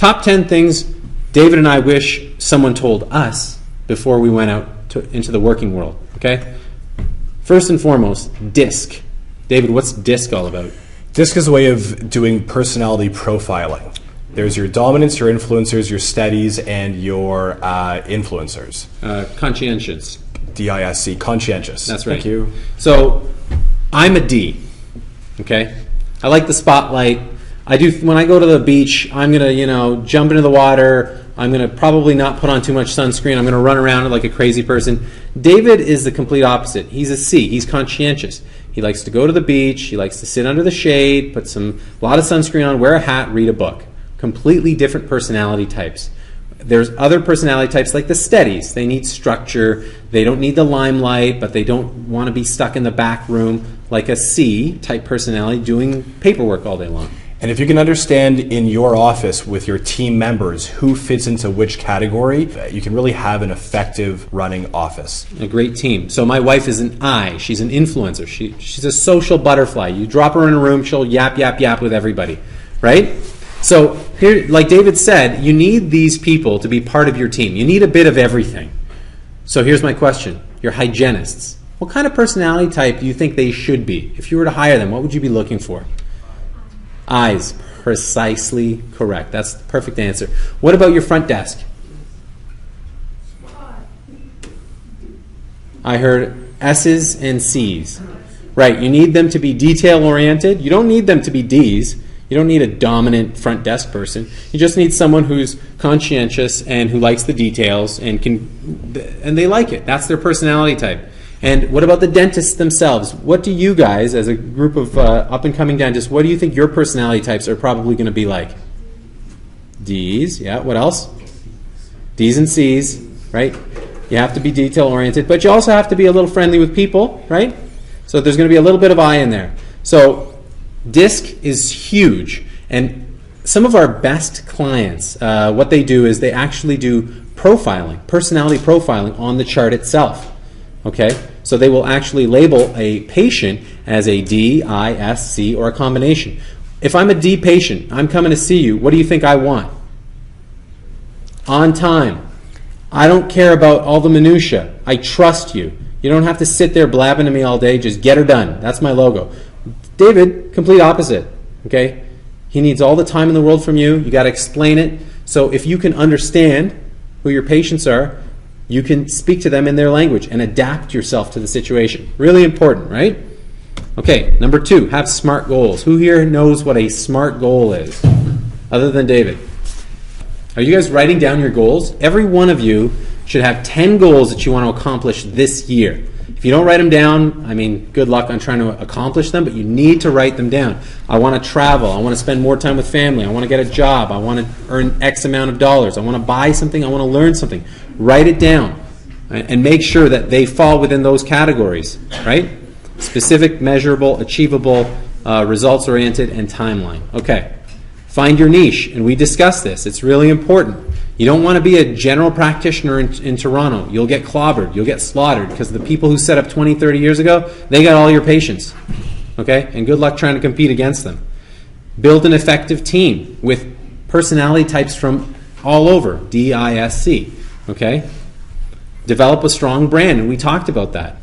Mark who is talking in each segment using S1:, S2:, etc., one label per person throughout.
S1: top 10 things David and I wish someone told us before we went out into the working world, okay? First and foremost, DISC. David, what's DISC all about?
S2: DISC is a way of doing personality profiling. There's your dominants, your influencers, your steadies, and your influencers.
S1: Conscientious.
S2: DISC, conscientious.
S1: That's right.
S2: Thank you.
S1: So, I'm a D, okay? I like the spotlight. When I go to the beach, I'm going to, jump into the water. I'm going to probably not put on too much sunscreen. I'm going to run around like a crazy person. David is the complete opposite. He's a C. He's conscientious. He likes to go to the beach. He likes to sit under the shade, put a lot of sunscreen on, wear a hat, read a book. Completely different personality types. There's other personality types like the steadies. They need structure. They don't need the limelight, but they don't want to be stuck in the back room like a C type personality doing paperwork all day long.
S2: And if you can understand in your office with your team members who fits into which category, you can really have an effective running office.
S1: A great team. So my wife is an I. She's an influencer. She's a social butterfly. You drop her in a room, she'll yap, yap, yap with everybody, right? So here, like David said, you need these people to be part of your team. You need a bit of everything. So here's my question. Your hygienists. What kind of personality type do you think they should be? If you were to hire them, what would you be looking for? Eyes. Precisely correct. That's the perfect answer. What about your front desk? I heard S's and C's. Right, you need them to be detail-oriented. You don't need them to be D's. You don't need a dominant front desk person. You just need someone who's conscientious and who likes the details and they like it. That's their personality type. And what about the dentists themselves? What do you guys, as a group of up-and-coming dentists, what do you think your personality types are probably going to be like? D's, yeah. What else? D's and C's, right? You have to be detail-oriented, but you also have to be a little friendly with people, right? So there's going to be a little bit of I in there. So DISC is huge, and some of our best clients, what they do is they actually do profiling, personality profiling on the chart itself. Okay, so they will actually label a patient as a D, I, S, C, or a combination. If I'm a D patient, I'm coming to see you, what do you think I want? On time. I don't care about all the minutia. I trust you. You don't have to sit there blabbing to me all day. Just get her done. That's my logo. David, complete opposite. Okay, he needs all the time in the world from you. You got to explain it. So if you can understand who your patients are, you can speak to them in their language and adapt yourself to the situation. Really important, right? Okay, number 2, have SMART goals. Who here knows what a SMART goal is, other than David? Are you guys writing down your goals? Every one of you should have 10 goals that you want to accomplish this year. If you don't write them down, I mean, good luck on trying to accomplish them, but you need to write them down. I want to travel. I want to spend more time with family. I want to get a job. I want to earn X amount of dollars. I want to buy something. I want to learn something. Write it down and make sure that they fall within those categories, right? Specific, measurable, achievable, results-oriented, and timeline. Okay. Find your niche, and we discussed this. It's really important. You don't want to be a general practitioner in Toronto. You'll get clobbered. You'll get slaughtered because the people who set up 20, 30 years ago, they got all your patients. Okay? And good luck trying to compete against them. Build an effective team with personality types from all over, DISC. Okay? Develop a strong brand, and we talked about that.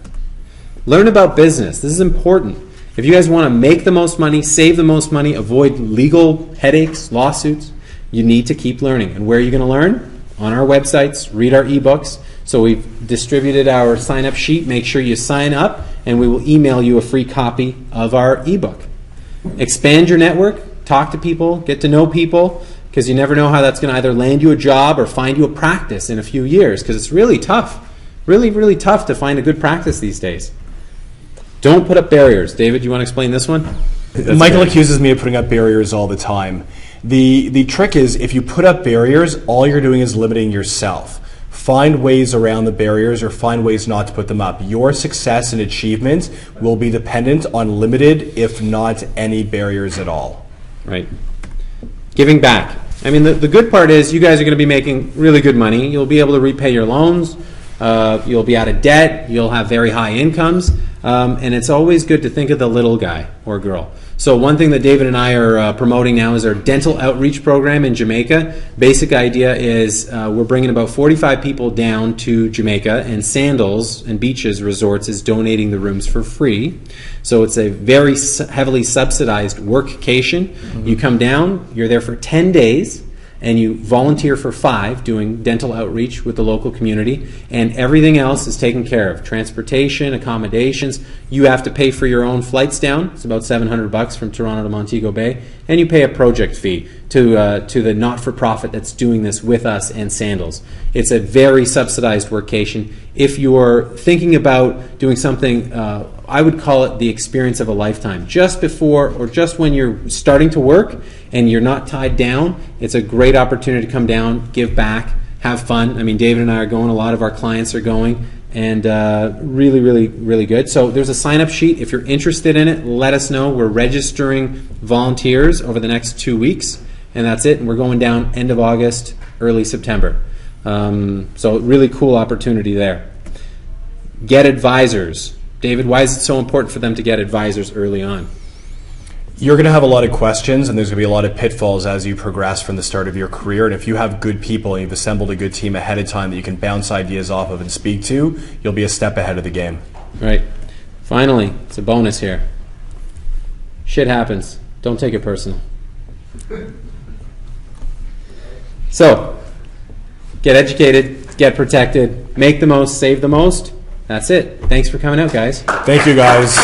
S1: Learn about business. This is important. If you guys want to make the most money, save the most money, avoid legal headaches, lawsuits, you need to keep learning. And where are you going to learn? On our websites, read our ebooks. So we've distributed our sign-up sheet. Make sure you sign up, and we will email you a free copy of our ebook. Expand your network. Talk to people. Get to know people, because you never know how that's going to either land you a job or find you a practice in a few years, because it's really tough. Really, really tough to find a good practice these days. Don't put up barriers. David, you want to explain this one?
S2: Michael accuses me of putting up barriers all the time. The trick is, if you put up barriers, all you're doing is limiting yourself. Find ways around the barriers or find ways not to put them up. Your success and achievement will be dependent on limited, if not any barriers at all.
S1: Right. Giving back. I mean, the good part is you guys are going to be making really good money. You'll be able to repay your loans. You'll be out of debt. You'll have very high incomes. And it's always good to think of the little guy or girl. So one thing that David and I are promoting now is our dental outreach program in Jamaica. Basic idea is we're bringing about 45 people down to Jamaica, and Sandals and Beaches Resorts is donating the rooms for free. So it's a very heavily subsidized workcation. You come down, you're there for 10 days, and you volunteer for 5 doing dental outreach with the local community, and everything else is taken care of. Transportation, accommodations. You have to pay for your own flights down. It's about $700 from Toronto to Montego Bay, and you pay a project fee to the not-for-profit that's doing this with us and Sandals. It's a very subsidized workation. If you're thinking about doing something, I would call it the experience of a lifetime. Just before or just when you're starting to work and you're not tied down, it's a great opportunity to come down, give back, have fun. I mean, David and I are going, a lot of our clients are going, and really, really, really good. So there's a sign-up sheet. If you're interested in it, let us know. We're registering volunteers over the next 2 weeks, and that's it. And we're going down end of August, early September. So really cool opportunity there. Get advisors. David, why is it so important for them to get advisors early on?
S2: You're going to have a lot of questions, and there's going to be a lot of pitfalls as you progress from the start of your career. And if you have good people and you've assembled a good team ahead of time that you can bounce ideas off of and speak to, you'll be a step ahead of the game.
S1: Right. Finally, it's a bonus here. Shit happens. Don't take it personal. So, get educated, get protected, make the most, save the most. That's it. Thanks for coming out, guys.
S2: Thank you, guys.